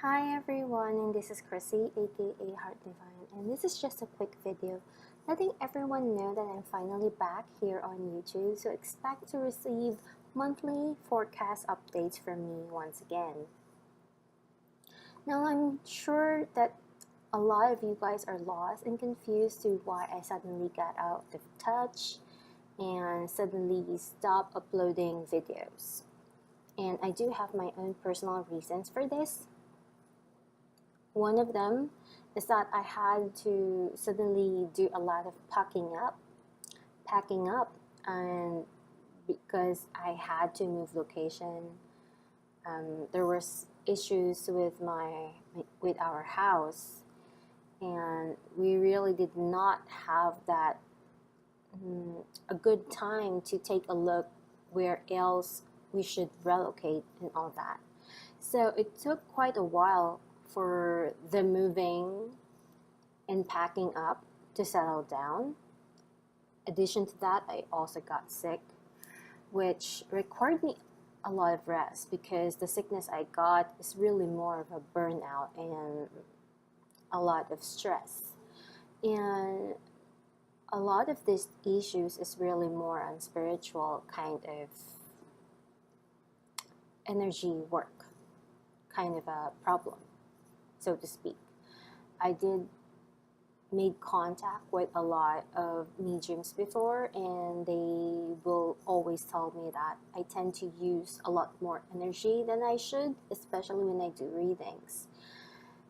Hi everyone, and this is Chrissy, aka Heart Divine, and this is just a quick video letting everyone know that I'm finally back here on YouTube, so expect to receive monthly forecast updates from me once again. Now, I'm sure that a lot of you guys are lost and confused to why I suddenly got out of touch and suddenly stopped uploading videos. And I do have my own personal reasons for this. One of them is that I had to suddenly do a lot of packing up, and because I had to move location, there was issues with with our house, and we really did not have that a good time to take a look where else we should relocate and all that. So it took quite a while for the moving and packing up to settle down. Addition to that, I also got sick, which required me a lot of rest because the sickness I got is really more of a burnout and a lot of stress. And a lot of these issues is really more on spiritual kind of energy work, kind of a problem, so to speak. I did made contact with a lot of mediums before, and they will always tell me that I tend to use a lot more energy than I should, especially when I do readings.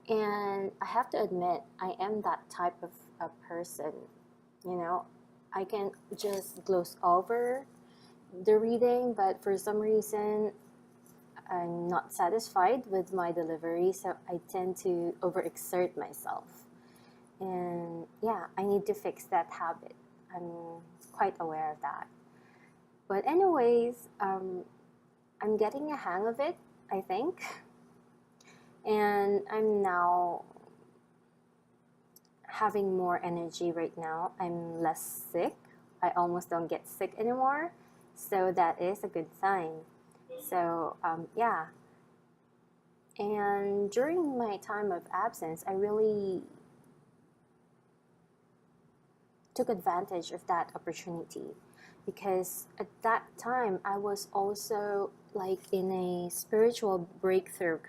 And I have to admit, I am that type of a person. You know, I can just gloss over the reading, but for some reason, I'm not satisfied with my delivery, so I tend to overexert myself. And yeah, I need to fix that habit. I'm quite aware of that. But anyways, I'm getting a hang of it, I think. And I'm now having more energy right now. I'm less sick. I almost don't get sick anymore. So that is a good sign. So yeah. And during my time of absence, I really took advantage of that opportunity because at that time I was also like in a spiritual breakthrough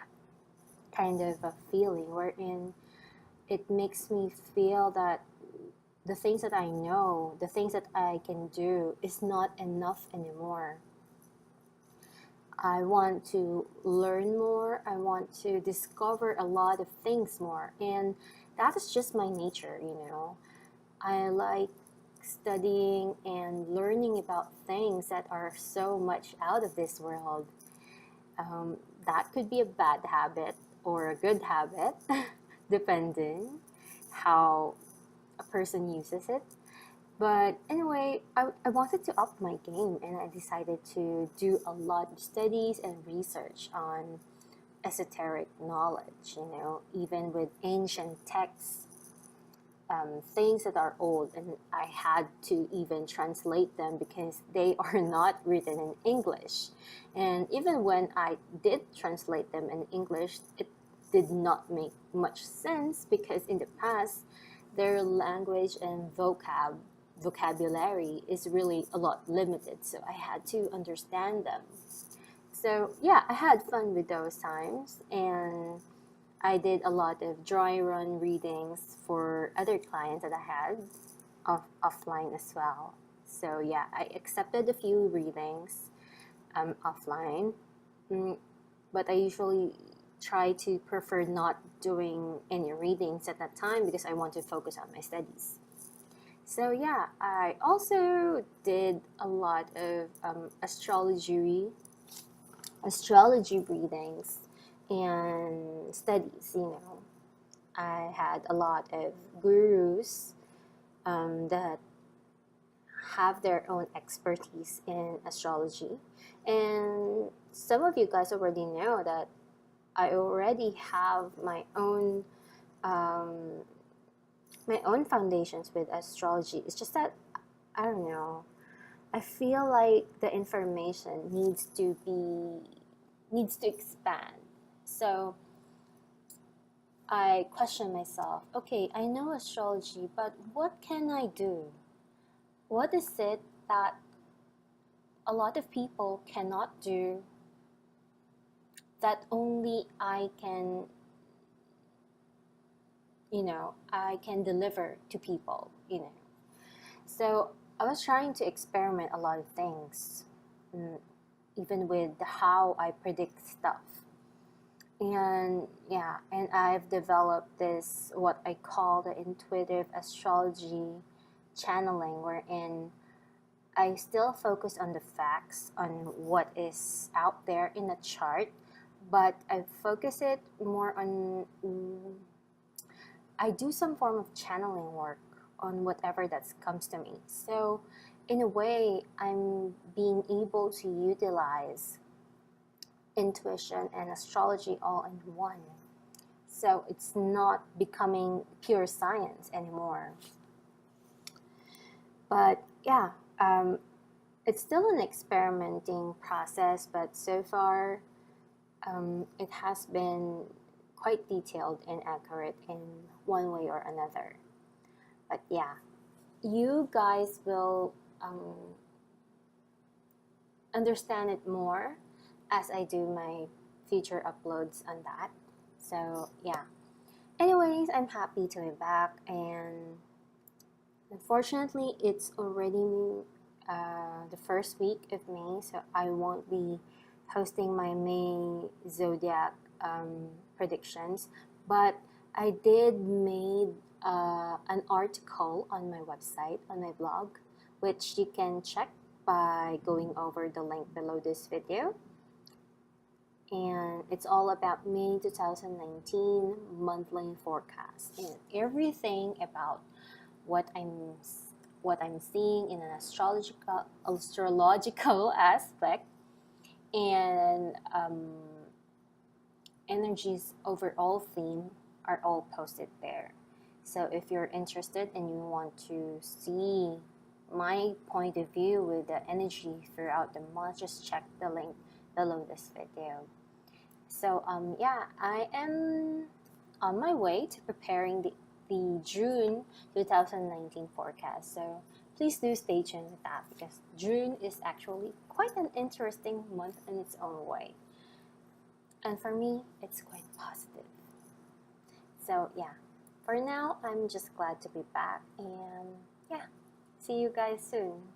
kind of a feeling wherein it makes me feel that the things that I know, the things that I can do is not enough anymore. I want to learn more. I want to discover a lot of things more. And that is just my nature, you know. I like studying and learning about things that are so much out of this world. That could be a bad habit or a good habit, depending how a person uses it. But anyway, I wanted to up my game and I decided to do a lot of studies and research on esoteric knowledge, you know, even with ancient texts, things that are old, and I had to even translate them because they are not written in English. And even when I did translate them in English, it did not make much sense because in the past, their language and vocabulary is really a lot limited, so I had to understand them. So yeah, I had fun with those times, and I did a lot of dry run readings for other clients that I had offline as well. So yeah, I accepted a few readings offline, mm, but I usually try to prefer not doing any readings at that time because I want to focus on my studies. So yeah, I also did a lot of astrology readings and studies. You know, I had a lot of gurus that have their own expertise in astrology, and some of you guys already know that I already have um, my own foundations with astrology. It's just that I don't know. I feel like the information needs to expand. So I question myself, okay, I know astrology, but what can I do? What is it that a lot of people cannot do that only I can, I can deliver to people. So I was trying to experiment a lot of things, mm, even with how I predict stuff. And yeah, and I've developed this, what I call the intuitive astrology channeling, wherein I still focus on the facts, on what is out there in the chart, but I focus it more on, I do some form of channeling work on whatever that comes to me. So, in a way, I'm being able to utilize intuition and astrology all in one. So, it's not becoming pure science anymore. But yeah, it's still an experimenting process, but so far it has been quite detailed and accurate in one way or another. But yeah, you guys will understand it more as I do my future uploads on that. So yeah. Anyways, I'm happy to be back, and unfortunately, it's already the first week of May, so I won't be posting my May zodiac predictions. But I did made an article on my website, on my blog, which you can check by going over the link below this video. And it's all about May 2019 monthly forecast and everything about what I'm seeing in an astrological aspect, and energy's overall theme are all posted there. So if you're interested and you want to see my point of view with the energy throughout the month, just check the link below this video. So yeah, I am on my way to preparing the June 2019 forecast. So please do stay tuned with that, because June is actually quite an interesting month in its own way. And for me, it's quite positive. So yeah, for now, I'm just glad to be back, and yeah, see you guys soon.